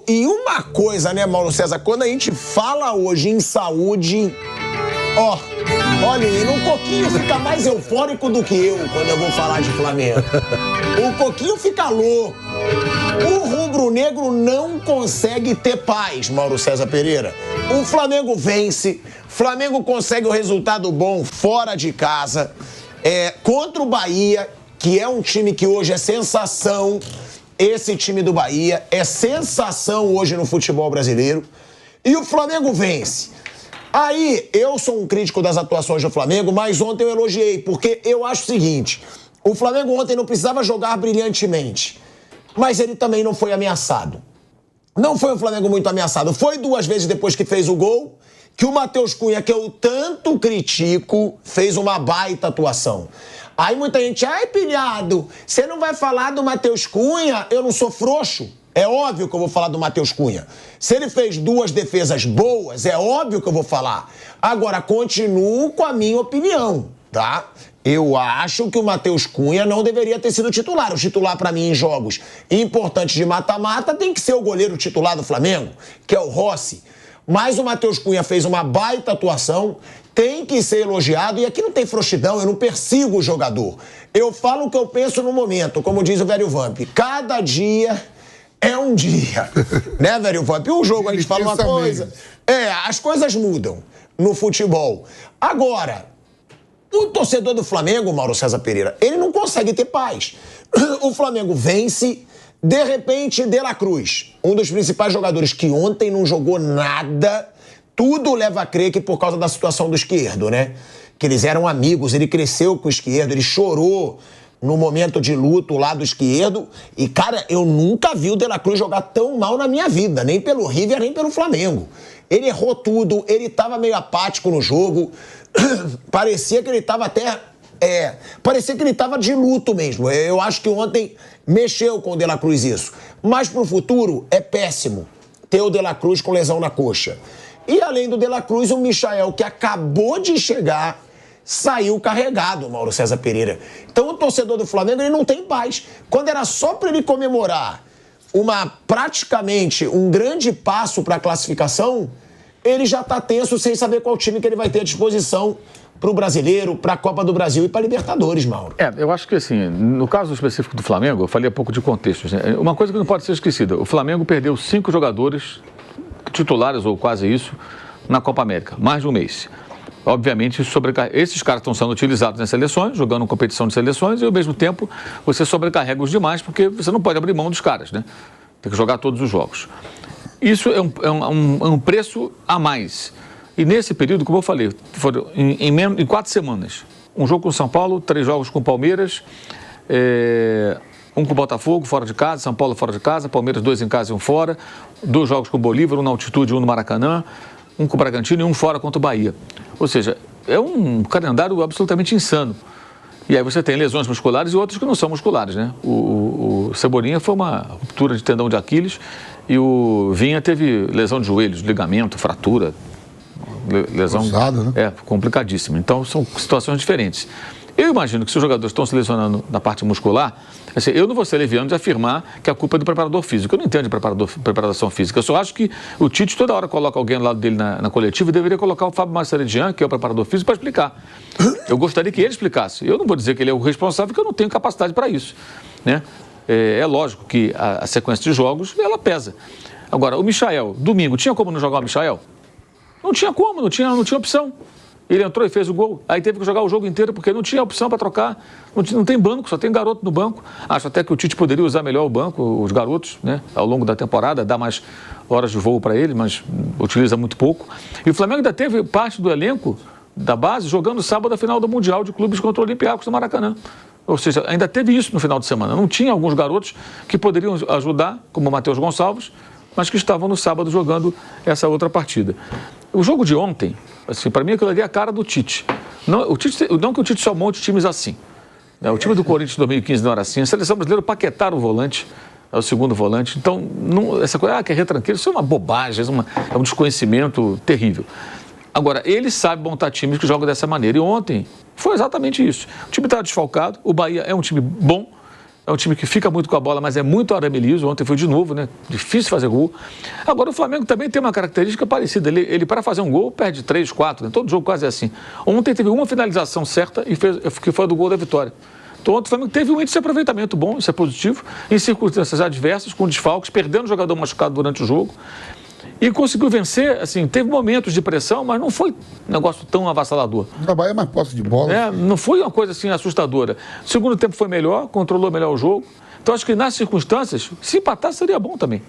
E uma coisa, né, Mauro César, quando a gente fala hoje em saúde, olha, o Coquinho fica mais eufórico do que eu quando eu vou falar de Flamengo. O Coquinho fica louco. O rubro-negro não consegue ter paz, Mauro César Pereira. O Flamengo vence, Flamengo consegue o resultado bom fora de casa, contra o Bahia, que é um time que hoje é sensação. Esse time do Bahia é sensação hoje no futebol brasileiro. E o Flamengo vence. Aí, eu sou um crítico das atuações do Flamengo, mas ontem eu elogiei, porque eu acho o seguinte: o Flamengo ontem não precisava jogar brilhantemente, mas ele também não foi ameaçado. Não foi um Flamengo muito ameaçado. Foi 2 vezes depois que fez o gol, que o Matheus Cunha, que eu tanto critico, fez uma baita atuação. Aí muita gente, pilhado, você não vai falar do Matheus Cunha? Eu não sou frouxo. É óbvio que eu vou falar do Matheus Cunha. Se ele fez 2 defesas boas, é óbvio que eu vou falar. Agora, continuo com a minha opinião, tá? Eu acho que o Matheus Cunha não deveria ter sido titular. O titular, pra mim, em jogos importantes de mata-mata, tem que ser o goleiro titular do Flamengo, que é o Rossi. Mas o Matheus Cunha fez uma baita atuação, tem que ser elogiado, e aqui não tem frouxidão, eu não persigo o jogador. Eu falo o que eu penso no momento, como diz o velho Vamp. Cada dia é um dia, né, velho Vamp? O jogo a gente fala uma coisa. As coisas mudam no futebol. Agora, o torcedor do Flamengo, Mauro César Pereira, ele não consegue ter paz. O Flamengo vence, de repente, De La Cruz, um dos principais jogadores que ontem não jogou nada, tudo leva a crer que por causa da situação do Esquerdo, né? Que eles eram amigos, ele cresceu com o Esquerdo, ele chorou no momento de luto lá do Esquerdo. E, cara, eu nunca vi o De La Cruz jogar tão mal na minha vida, nem pelo River, nem pelo Flamengo. Ele errou tudo, ele tava meio apático no jogo, parecia que ele tava até... parecia que ele tava de luto mesmo. Eu acho que ontem mexeu com o De La Cruz isso. Mas pro futuro é péssimo ter o De La Cruz com lesão na coxa. E além do De La Cruz, o Michael, que acabou de chegar, saiu carregado, Mauro César Pereira. Então o torcedor do Flamengo, ele não tem paz. Quando era só para ele comemorar praticamente um grande passo para a classificação, ele já tá tenso sem saber qual time que ele vai ter à disposição para o Brasileiro, para a Copa do Brasil e para a Libertadores, Mauro. Eu acho que assim, no caso específico do Flamengo, eu falei há pouco de contextos, né? Uma coisa que não pode ser esquecida: o Flamengo perdeu 5 jogadores titulares, ou quase isso, na Copa América, mais de um mês. Obviamente, esses caras estão sendo utilizados nas seleções, jogando competição de seleções, e ao mesmo tempo você sobrecarrega os demais, porque você não pode abrir mão dos caras, né? Tem que jogar todos os jogos. Isso é um preço a mais. E nesse período, como eu falei, foram em 4 semanas. Um jogo com o São Paulo, 3 jogos com o Palmeiras, um com o Botafogo, fora de casa, São Paulo fora de casa, Palmeiras 2 em casa e 1 fora, 2 jogos com o Bolívar, um na altitude e um no Maracanã, um com o Bragantino e um fora contra o Bahia. Ou seja, é um calendário absolutamente insano. E aí você tem lesões musculares e outras que não são musculares, né? O Cebolinha foi uma ruptura de tendão de Aquiles e o Vinha teve lesão de joelhos, ligamento, fratura, lesão... Cruzado, né? Complicadíssima. Então são situações diferentes. Eu imagino que se os jogadores estão se lesionando na parte muscular, assim, eu não vou ser leviano de afirmar que a culpa é do preparador físico. Eu não entendo de preparação física. Eu só acho que o Tite toda hora coloca alguém ao lado dele na coletiva e deveria colocar o Fábio Massaredian, que é o preparador físico, para explicar. Eu gostaria que ele explicasse. Eu não vou dizer que ele é o responsável, porque eu não tenho capacidade para isso, né? É lógico que a sequência de jogos, ela pesa. Agora, o Michael, domingo, tinha como não jogar o Michael? Não tinha como, não tinha opção. Ele entrou e fez o gol, aí teve que jogar o jogo inteiro porque não tinha opção para trocar, não tem banco, só tem garoto no banco. Acho até que o Tite poderia usar melhor o banco, os garotos, né, ao longo da temporada, dar mais horas de voo para ele, mas utiliza muito pouco. E o Flamengo ainda teve parte do elenco da base jogando sábado a final do Mundial de Clubes contra o Olympiacos do Maracanã. Ou seja, ainda teve isso no final de semana. Não tinha alguns garotos que poderiam ajudar, como o Matheus Gonçalves, mas que estavam no sábado jogando essa outra partida. O jogo de ontem, assim, para mim, aquilo ali é a cara do Tite. Não que o Tite só monte times assim. O time do Corinthians em 2015 não era assim. A seleção brasileira paquetaram o volante, o segundo volante. Então, essa coisa, que é retranqueiro, isso é uma bobagem, é um desconhecimento terrível. Agora, ele sabe montar times que jogam dessa maneira. E ontem foi exatamente isso. O time estava desfalcado, o Bahia é um time bom, É um time que fica muito com a bola, mas é muito arame liso. Ontem foi de novo, né? Difícil fazer gol. Agora, o Flamengo também tem uma característica parecida. Ele para fazer um gol, perde 3, 4, né? Todo jogo quase é assim. Ontem teve uma finalização certa, que foi a do gol da vitória. Então, ontem o Flamengo teve um índice de aproveitamento bom, isso é positivo, em circunstâncias adversas, com desfalques, perdendo o jogador machucado durante o jogo. E conseguiu vencer, assim, teve momentos de pressão, mas não foi um negócio tão avassalador. O Bahia é mais posse de bola. Não foi uma coisa assim assustadora. O segundo tempo foi melhor, controlou melhor o jogo. Então acho que nas circunstâncias, se empatar seria bom também.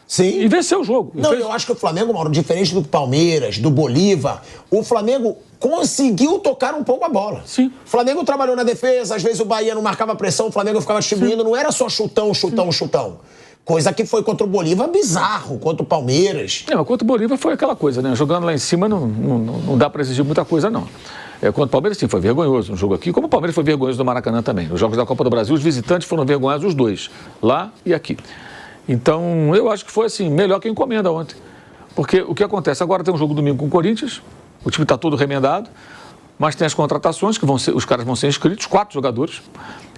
Sim. E vencer o jogo. Não, eu acho que o Flamengo, Mauro, diferente do Palmeiras, do Bolívar, o Flamengo conseguiu tocar um pouco a bola. Sim. O Flamengo trabalhou na defesa, às vezes o Bahia não marcava pressão, o Flamengo ficava distribuindo, não era só chutão. Coisa que foi contra o Bolívar bizarro, contra o Palmeiras. Mas contra o Bolívar foi aquela coisa, né? Jogando lá em cima não dá para exigir muita coisa, não. Contra o Palmeiras, sim, foi vergonhoso no jogo aqui, como o Palmeiras foi vergonhoso no Maracanã também. Nos jogos da Copa do Brasil, os visitantes foram vergonhosos os dois, lá e aqui. Então, eu acho que foi assim, melhor que a encomenda ontem. Porque o que acontece? Agora tem um jogo domingo com o Corinthians, o time está todo remendado, mas tem as contratações, que os caras vão ser inscritos, 4 jogadores,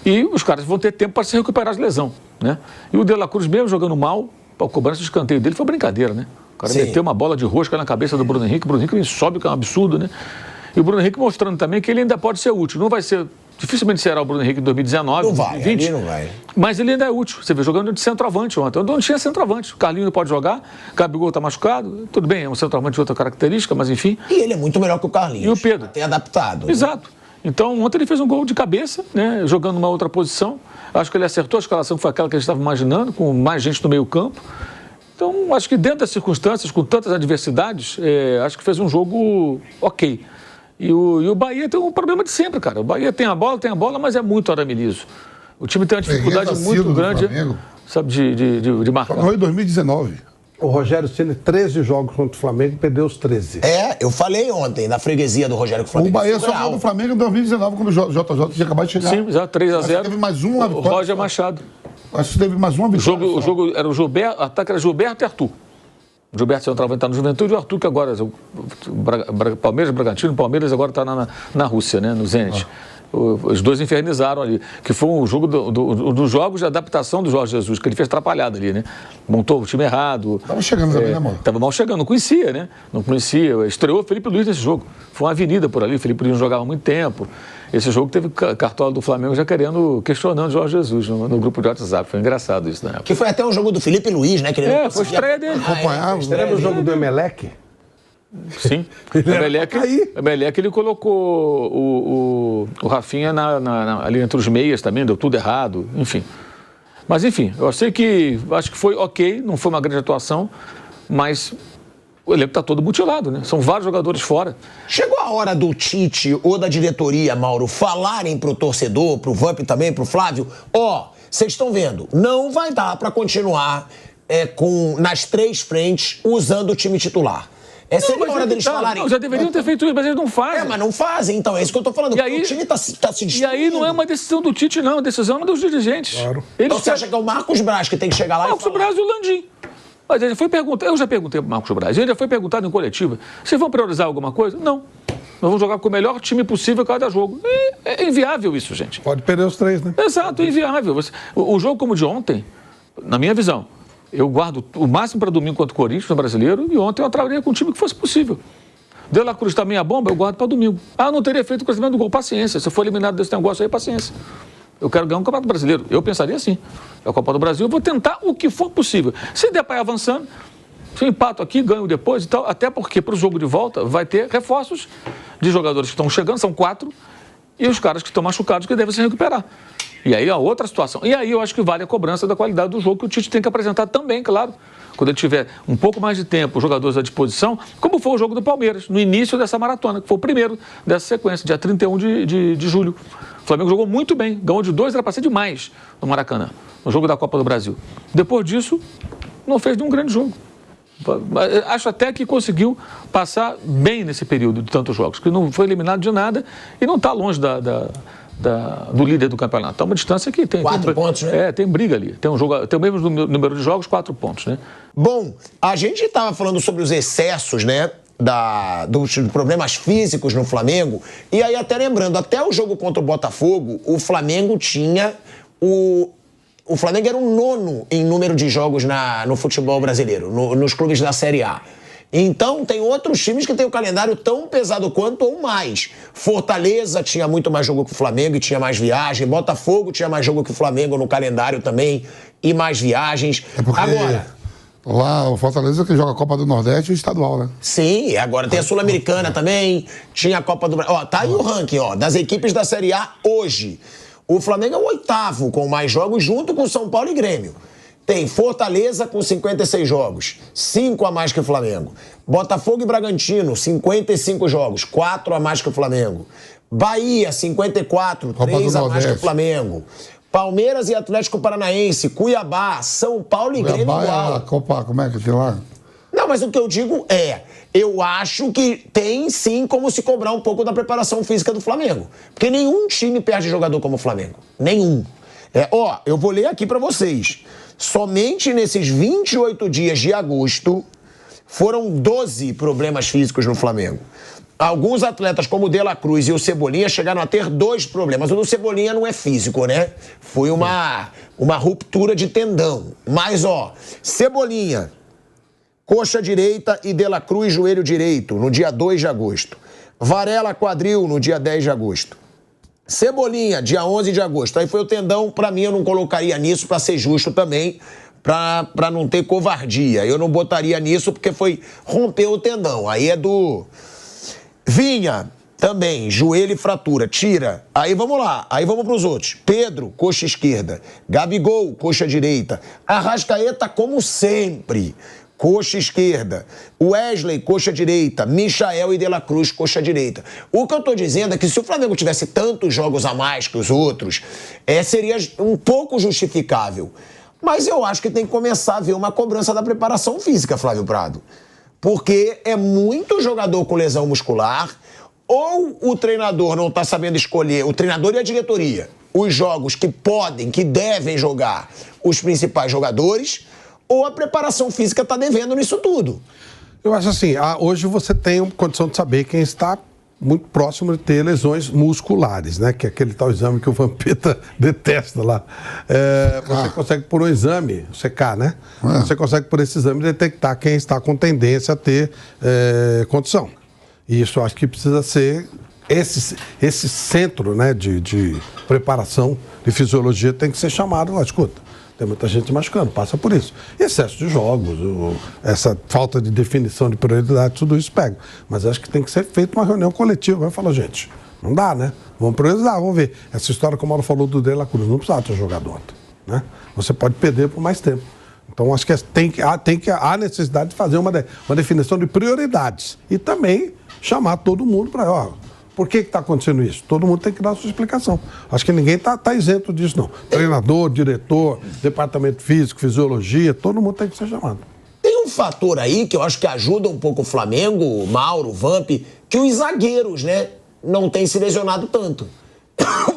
e os caras vão ter tempo para se recuperar de lesão, né? E o De La Cruz, mesmo jogando mal, a cobrança de escanteio dele foi brincadeira, né? O cara meteu uma bola de rosca na cabeça do Bruno Henrique, o Bruno Henrique sobe, que é um absurdo, né? E o Bruno Henrique mostrando também que ele ainda pode ser útil, não vai ser... Dificilmente será o Bruno Henrique em 2019, não vai, 2020. não vai. Mas ele ainda é útil. Você vê jogando de centroavante ontem. Onde não tinha centroavante. O Carlinhos não pode jogar, o Gabigol está machucado. Tudo bem, é um centroavante de outra característica, mas enfim. E ele é muito melhor que o Carlinhos. E o Pedro. Até adaptado. Exato. Então, ontem ele fez um gol de cabeça, né, jogando numa outra posição. Acho que ele acertou a escalação, que foi aquela que a gente estava imaginando, com mais gente no meio campo. Então, acho que dentro das circunstâncias, com tantas adversidades, acho que fez um jogo ok. E o Bahia tem um problema de sempre, cara. O Bahia tem a bola, mas é muito arame liso. O time tem uma dificuldade muito grande, sabe, de marcar. Foi em 2019. O Rogério Ceni, 13 jogos contra o Flamengo, perdeu os 13. Eu falei ontem, na freguesia do Rogério, que o Flamengo. O Bahia só ganhou do Flamengo em 2019, quando o JJ tinha acabado de chegar. Sim, exato, 3-0. Teve mais uma vitória. O Roger Machado. Acho que teve mais uma vitória. O jogo era o Gilberto, o ataque era Gilberto e Arthur. O Gilberto centroavante está no Juventude e o Arthur, que agora Palmeiras, Bragantino, Palmeiras agora está na Rússia, né, no Zenit. Os dois infernizaram ali, que foi um jogo dos jogos de adaptação do Jorge Jesus, que ele fez atrapalhada ali, né? Montou o time errado. Estava chegando também, né, amor? Estava mal chegando, não conhecia, né? Não conhecia. Estreou o Felipe Luiz nesse jogo. Foi uma avenida por ali, o Felipe Luiz não jogava há muito tempo. Esse jogo teve cartola do Flamengo já questionando o Jorge Jesus no grupo de WhatsApp. Foi engraçado isso na época. Que foi até um jogo do Felipe Luiz, né? Que ele foi estreia dele. Lembra o jogo do Emelec? Sim. O Emelec, ele colocou o Rafinha ali entre os meias também, deu tudo errado, enfim. Mas, enfim, eu sei que, acho que foi ok, não foi uma grande atuação, mas o elenco está todo mutilado, né? São vários jogadores fora. Chegou a hora do Tite ou da diretoria, Mauro, falarem pro torcedor, pro Vamp também, pro Flávio, vocês estão vendo, não vai dar para continuar nas 3 frentes usando o time titular. Seria a hora deles falarem. Não, já deveriam ter feito isso, mas eles não fazem. Mas não fazem, então. É isso que eu tô falando. E aí, o time tá se destruindo. E aí não é uma decisão do Tite, não. A decisão é dos dirigentes. Claro. Então você acha que é o Marcos Braz que tem que chegar lá Marcos Braz e o Landim. Mas ele foi perguntar. Eu já perguntei pro Marcos Braz. Ele já foi perguntado em coletiva. Vocês vão priorizar alguma coisa? Não. Nós vamos jogar com o melhor time possível cada jogo. É inviável isso, gente. Pode perder os 3, né? Exato, é inviável. O jogo como o de ontem, na minha visão, eu guardo o máximo para domingo contra o Corinthians no Brasileiro e ontem eu trabalhei com um time que fosse possível. De La Cruz também a bomba, eu guardo para domingo. Não teria feito o crescimento do gol. Paciência. Se eu for eliminado desse negócio aí, paciência. Eu quero ganhar um Campeonato Brasileiro. Eu pensaria assim. É a Copa do Brasil, eu vou tentar o que for possível. Se der para ir avançando, se eu empato aqui, ganho depois e tal, até porque para o jogo de volta vai ter reforços de jogadores que estão chegando, são 4, e os caras que estão machucados que devem se recuperar. E aí a outra situação. E aí eu acho que vale a cobrança da qualidade do jogo que o Tite tem que apresentar também, claro. Quando ele tiver um pouco mais de tempo, os jogadores à disposição, como foi o jogo do Palmeiras, no início dessa maratona, que foi o primeiro dessa sequência, dia 31 de julho. O Flamengo jogou muito bem, ganhou de 2, era para ser demais no Maracanã, no jogo da Copa do Brasil. Depois disso, não fez nenhum grande jogo. Acho até que conseguiu passar bem nesse período de tantos jogos, que não foi eliminado de nada e não está longe do líder do campeonato. É uma distância que tem... 4 pontos, né? Tem briga ali. Tem o mesmo número de jogos, 4 pontos, né? Bom, a gente estava falando sobre os excessos, né? Dos problemas físicos no Flamengo. E aí, até lembrando, até o jogo contra o Botafogo, o Flamengo tinha o Flamengo era o 9º em número de jogos no futebol brasileiro, nos clubes da Série A. Então, tem outros times que têm o calendário tão pesado quanto ou mais. Fortaleza tinha muito mais jogo que o Flamengo e tinha mais viagem. Botafogo tinha mais jogo que o Flamengo no calendário também e mais viagens. É porque agora, lá o Fortaleza que joga a Copa do Nordeste e o estadual, né? sim, agora tem a Sul-Americana também, tinha a Copa do Brasil. Ó, tá aí o ranking, ó, das equipes da Série A hoje. O Flamengo é o 8º com mais jogos, junto com São Paulo e Grêmio. Tem Fortaleza com 56 jogos, 5 a mais que o Flamengo. Botafogo e Bragantino, 55 jogos, 4 a mais que o Flamengo. Bahia, 54, 3 a mais que o Flamengo. Palmeiras e Atlético Paranaense, Cuiabá, São Paulo e Grêmio igual. Cuiabá é a Copa, como é que tem lá? Não, mas o que eu digo é, eu acho que tem sim como se cobrar um pouco da preparação física do Flamengo. Porque nenhum time perde jogador como o Flamengo. Nenhum. Eu vou ler aqui pra vocês. Somente nesses 28 dias de agosto, foram 12 problemas físicos no Flamengo. Alguns atletas, como o De La Cruz e o Cebolinha, chegaram a ter 2 problemas. O do Cebolinha não é físico, né? Foi uma ruptura de tendão. Mas, Cebolinha, coxa direita e De La Cruz, joelho direito, no dia 2 de agosto. Varela, quadril, no dia 10 de agosto. Cebolinha, dia 11 de agosto. Aí foi o tendão, pra mim eu não colocaria nisso, pra ser justo também, pra não ter covardia. Eu não botaria nisso porque foi romper o tendão. Aí é do Vinha, também, joelho e fratura, tira. Aí vamos lá, aí vamos pros outros. Pedro, coxa esquerda. Gabigol, coxa direita. Arrascaeta, como sempre, coxa esquerda. Wesley, coxa direita. Michael e De La Cruz, coxa direita. O que eu tô dizendo é que se o Flamengo tivesse tantos jogos a mais que os outros, seria um pouco justificável. Mas eu acho que tem que começar a haver uma cobrança da preparação física, Flávio Prado. Porque é muito jogador com lesão muscular, ou o treinador não tá sabendo escolher, o treinador e a diretoria, os jogos que podem, que devem jogar os principais jogadores, ou a preparação física está devendo nisso tudo. Eu acho assim, hoje você tem condição de saber quem está muito próximo de ter lesões musculares, né? Que é aquele tal exame que o Vampeta detesta lá. Você consegue, por um exame, CK, né? Você consegue, por esse exame, detectar quem está com tendência a ter condição. E isso eu acho que precisa ser esse centro, né, de preparação de fisiologia tem que ser chamado lá, escuta. Tem muita gente machucando, passa por isso. Excesso de jogos, essa falta de definição de prioridade, tudo isso pega. Mas acho que tem que ser feita uma reunião coletiva. Vai falar, gente, não dá, né? Vamos priorizar, vamos ver. Essa história, como ela falou do De La Cruz, não precisa ter jogado ontem, né? Você pode perder por mais tempo. Então, acho que há necessidade de fazer uma definição de prioridades. E também chamar todo mundo para, por que está acontecendo isso? Todo mundo tem que dar a sua explicação. Acho que ninguém está isento disso, não. Treinador, diretor, departamento físico, fisiologia, todo mundo tem que ser chamado. Tem um fator aí que eu acho que ajuda um pouco o Flamengo, Mauro, Vamp, que os zagueiros, né, não têm se lesionado tanto.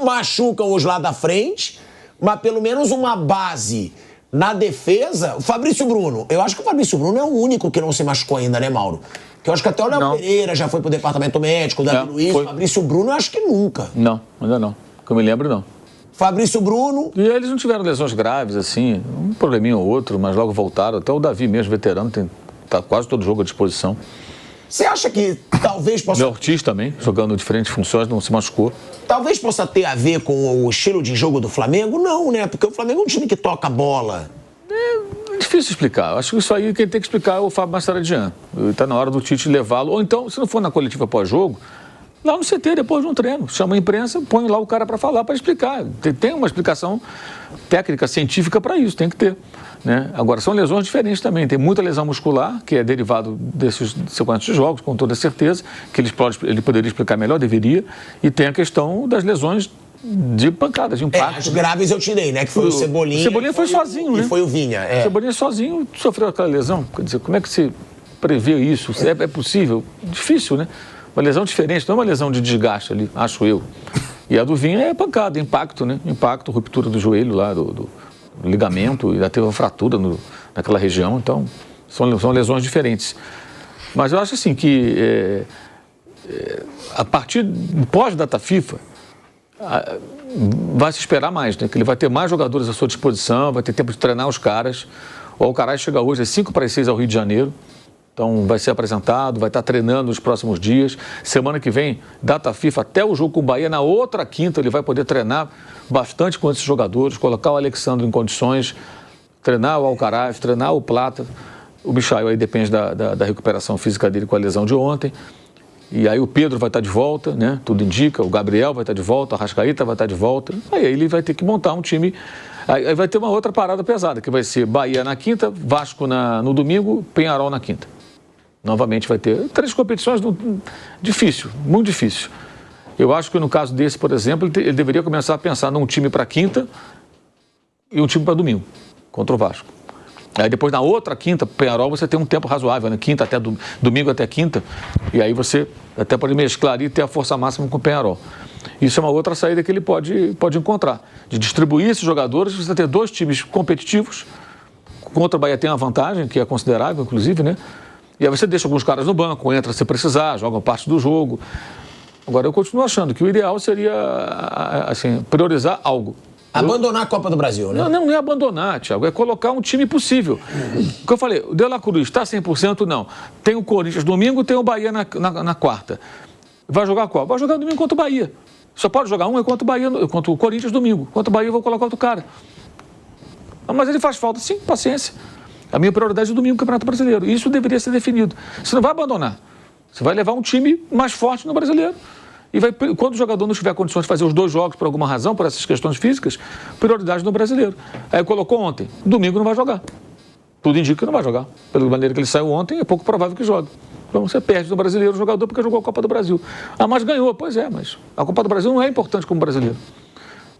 Machucam os lá da frente, mas pelo menos uma base na defesa. O Fabrício Bruno, eu acho que o Fabrício Bruno é o único que não se machucou ainda, né, Mauro? Que eu acho que até o Léo Pereira já foi pro departamento médico, o Davi Luiz, o Fabrício Bruno, eu acho que nunca. Não, ainda não. Que eu me lembro, não. Fabrício Bruno. E eles não tiveram lesões graves, assim, um probleminha ou outro, mas logo voltaram. Até o Davi mesmo, veterano, tá quase todo jogo à disposição. Você acha que talvez possa... O Ortiz também, jogando diferentes funções, não se machucou. Talvez possa ter a ver com o estilo de jogo do Flamengo? Não, né? Porque o Flamengo é um time que toca a bola. É difícil explicar. Acho que isso aí quem tem que explicar é o Fábio Massaradjian. Está na hora do Tite levá-lo. Ou então, se não for na coletiva pós-jogo, lá no CT, depois de um treino. Chama a imprensa, põe lá o cara para falar, para explicar. Tem uma explicação técnica, científica para isso, tem que ter. Né? Agora, são lesões diferentes também. Tem muita lesão muscular, que é derivado desses sequências de jogos, com toda certeza, que ele poderia explicar melhor, deveria. E tem a questão das lesões de pancadas, de impacto. As graves eu tirei, né? Que foi o Cebolinha. O Cebolinha foi sozinho, né? E foi o Vinha. O Cebolinha sozinho sofreu aquela lesão. Quer dizer, como é que se prevê isso? É possível? Difícil, né? Uma lesão diferente, não é uma lesão de desgaste ali, acho eu. E a do Vinha é pancada, impacto, né? Impacto, ruptura do joelho lá, do ligamento, e já teve uma fratura naquela região. Então, são lesões diferentes. Mas eu acho assim que a partir pós-data FIFA, vai se esperar mais, né? Que ele vai ter mais jogadores à sua disposição, vai ter tempo de treinar os caras. O Alcaraz chega hoje às 5:06 ao Rio de Janeiro. Então vai ser apresentado, vai estar treinando nos próximos dias. Semana que vem, data FIFA, até o jogo com o Bahia, na outra quinta ele vai poder treinar bastante com esses jogadores, colocar o Alexandre em condições, treinar o Alcaraz, treinar o Plata. O Michael aí depende da recuperação física dele com a lesão de ontem. E aí o Pedro vai estar de volta, né? Tudo indica, o Gabriel vai estar de volta, a Arrascaeta vai estar de volta. Aí ele vai ter que montar um time. Aí vai ter uma outra parada pesada, que vai ser Bahia na quinta, Vasco no domingo, Peñarol na quinta. Novamente vai ter 3 competições, difícil, muito difícil. Eu acho que no caso desse, por exemplo, ele deveria começar a pensar num time para quinta e um time para domingo, contra o Vasco. Aí depois na outra quinta, Peñarol, você tem um tempo razoável, né? Quinta até domingo até quinta, e aí você até pode mesclar e ter a força máxima com o Peñarol. Isso é uma outra saída que ele pode encontrar, de distribuir esses jogadores, você ter 2 times competitivos, contra o Bahia tem uma vantagem, que é considerável, inclusive, né? E aí você deixa alguns caras no banco, entra se precisar, joga parte do jogo. Agora, eu continuo achando que o ideal seria, assim, priorizar algo. Abandonar a Copa do Brasil, né? Não é abandonar, Thiago, é colocar um time possível. O que eu falei, o De La Cruz está 100%? Não. Tem o Corinthians domingo, tem o Bahia na quarta. Vai jogar qual? Vai jogar domingo contra o Bahia. Só pode jogar um, é contra o Bahia, contra o Corinthians domingo. Contra o Bahia eu vou colocar outro cara. Mas ele faz falta, sim, paciência. A minha prioridade é o domingo, Campeonato Brasileiro. Isso deveria ser definido. Você não vai abandonar. Você vai levar um time mais forte no Brasileiro. E quando o jogador não tiver condições de fazer os 2 jogos por alguma razão, por essas questões físicas, prioridade no Brasileiro. Aí colocou ontem, domingo não vai jogar. Tudo indica que não vai jogar. Pela maneira que ele saiu ontem, é pouco provável que jogue. Então você perde no Brasileiro o jogador porque jogou a Copa do Brasil. Ah, mas ganhou. Pois é, mas a Copa do Brasil não é importante como brasileiro.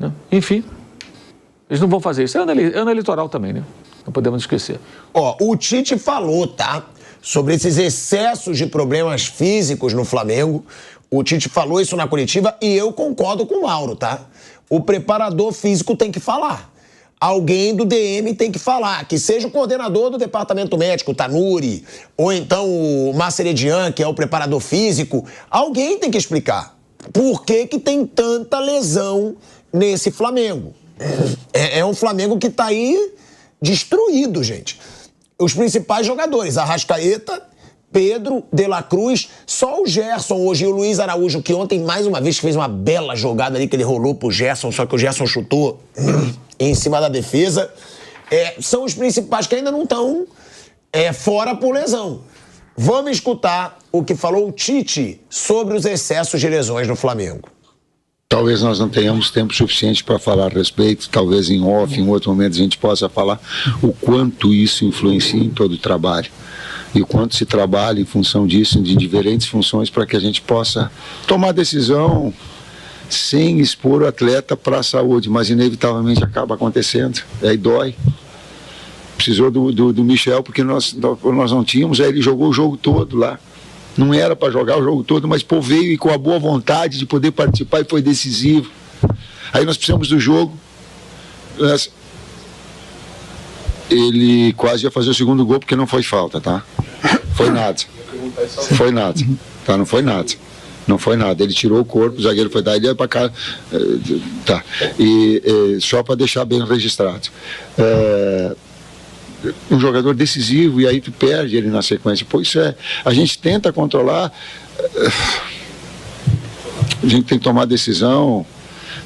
Né? Enfim, eles não vão fazer isso. É ano eleitoral também, né? Não podemos esquecer. O Tite falou, tá? Sobre esses excessos de problemas físicos no Flamengo. O Tite falou isso na coletiva e eu concordo com o Mauro, tá? O preparador físico tem que falar. Alguém do DM tem que falar, que seja o coordenador do departamento médico, o Tanuri, ou então o Marceredian, que é o preparador físico. Alguém tem que explicar por que tem tanta lesão nesse Flamengo. É um Flamengo que tá aí destruído, gente. Os principais jogadores, Arrascaeta, Pedro, De La Cruz, só o Gerson hoje e o Luiz Araújo, que ontem mais uma vez fez uma bela jogada ali que ele rolou pro Gerson, só que o Gerson chutou em cima da defesa. São os principais que ainda não estão fora por lesão. Vamos escutar o que falou o Tite sobre os excessos de lesões no Flamengo. Talvez nós não tenhamos tempo suficiente para falar a respeito, talvez em off, em outro momento a gente possa falar o quanto isso influencia em todo o trabalho e o quanto se trabalha em função disso, de diferentes funções, para que a gente possa tomar decisão sem expor o atleta para a saúde, mas inevitavelmente acaba acontecendo, aí dói. Precisou do Michel porque nós não tínhamos, aí ele jogou o jogo todo lá. Não era para jogar o jogo todo, mas veio e com a boa vontade de poder participar e foi decisivo. Aí nós precisamos do jogo. Ele quase ia fazer o segundo gol porque não foi falta, tá? Foi nada. Foi nada. Tá? Não foi nada. Não foi nada. Ele tirou o corpo, o zagueiro foi dar, ele ia para cá. Tá. E só para deixar bem registrado. Um jogador decisivo e aí tu perde ele na sequência. Pois a gente tenta controlar, a gente tem que tomar decisão,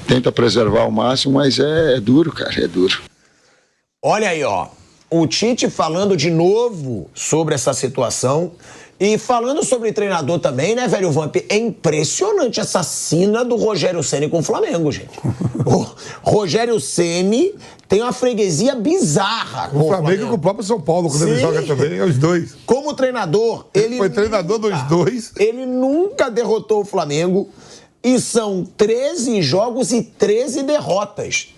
tenta preservar ao máximo, mas é duro, cara, é duro. Olha aí, o Tite falando de novo sobre essa situação e falando sobre treinador também, né, velho Vamp? É impressionante essa sina do Rogério Ceni com o Flamengo, gente. O Rogério Ceni tem uma freguesia bizarra com o Flamengo e com o próprio São Paulo, quando ele joga também, é os dois. Como treinador, ele foi treinador dos dois. Ele nunca derrotou o Flamengo e são 13 jogos e 13 derrotas.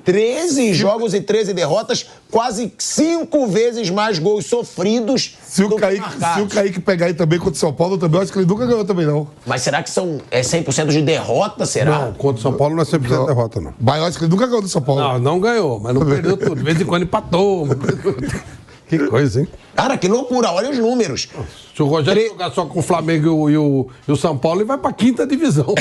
13 jogos e 13 derrotas, quase 5 vezes mais gols sofridos do que marcados. Se o Kaique pegar aí também contra o São Paulo, também, eu acho que ele nunca ganhou também, não. Mas será que 100% de derrota, será? Não, contra o São Paulo não é 100% de derrota, não. Mas eu acho que ele nunca ganhou do São Paulo. Não ganhou, mas não perdeu tudo. De vez em quando empatou. Que coisa, hein? Cara, que loucura, olha os números. Se o Rogério jogar só com o Flamengo e o São Paulo, ele vai pra 5ª divisão.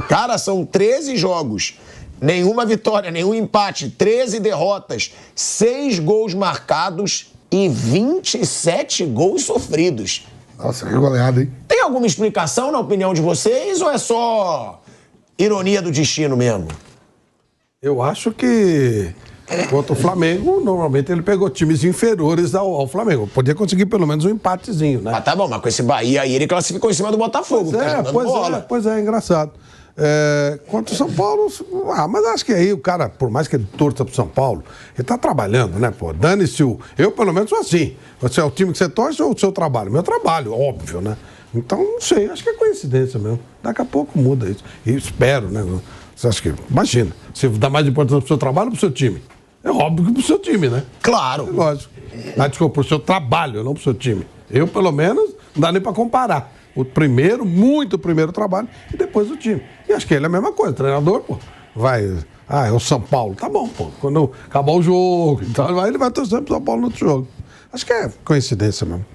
Cara, são 13 jogos. Nenhuma vitória, nenhum empate, 13 derrotas, 6 gols marcados e 27 gols sofridos. Nossa, que goleada, hein? Tem alguma explicação na opinião de vocês ou é só ironia do destino mesmo? Eu acho que contra o Flamengo, normalmente ele pegou times inferiores ao Flamengo. Podia conseguir pelo menos um empatezinho, né? Ah, tá bom, mas com esse Bahia aí ele classificou em cima do Botafogo. Pois é, engraçado. Contra o São Paulo, mas acho que aí o cara, por mais que ele torça pro São Paulo, ele tá trabalhando, né, pô? Dane-se eu pelo menos sou assim. Você é o time que você torce ou o seu trabalho? Meu trabalho, óbvio, né? Então, não sei, acho que é coincidência mesmo. Daqui a pouco muda isso. E espero, né? Você acha que, imagina, você dá mais importância pro seu trabalho ou pro seu time? É óbvio que pro seu time, né? Claro. Lógico. Desculpa, pro seu trabalho, não pro seu time. Eu, pelo menos, não dá nem pra comparar. O primeiro trabalho e depois o time. E acho que ele é a mesma coisa. O treinador, pô, vai... é o São Paulo. Tá bom, pô. Quando acabar o jogo, então, ele vai torcer pro São Paulo no outro jogo. Acho que é coincidência mesmo.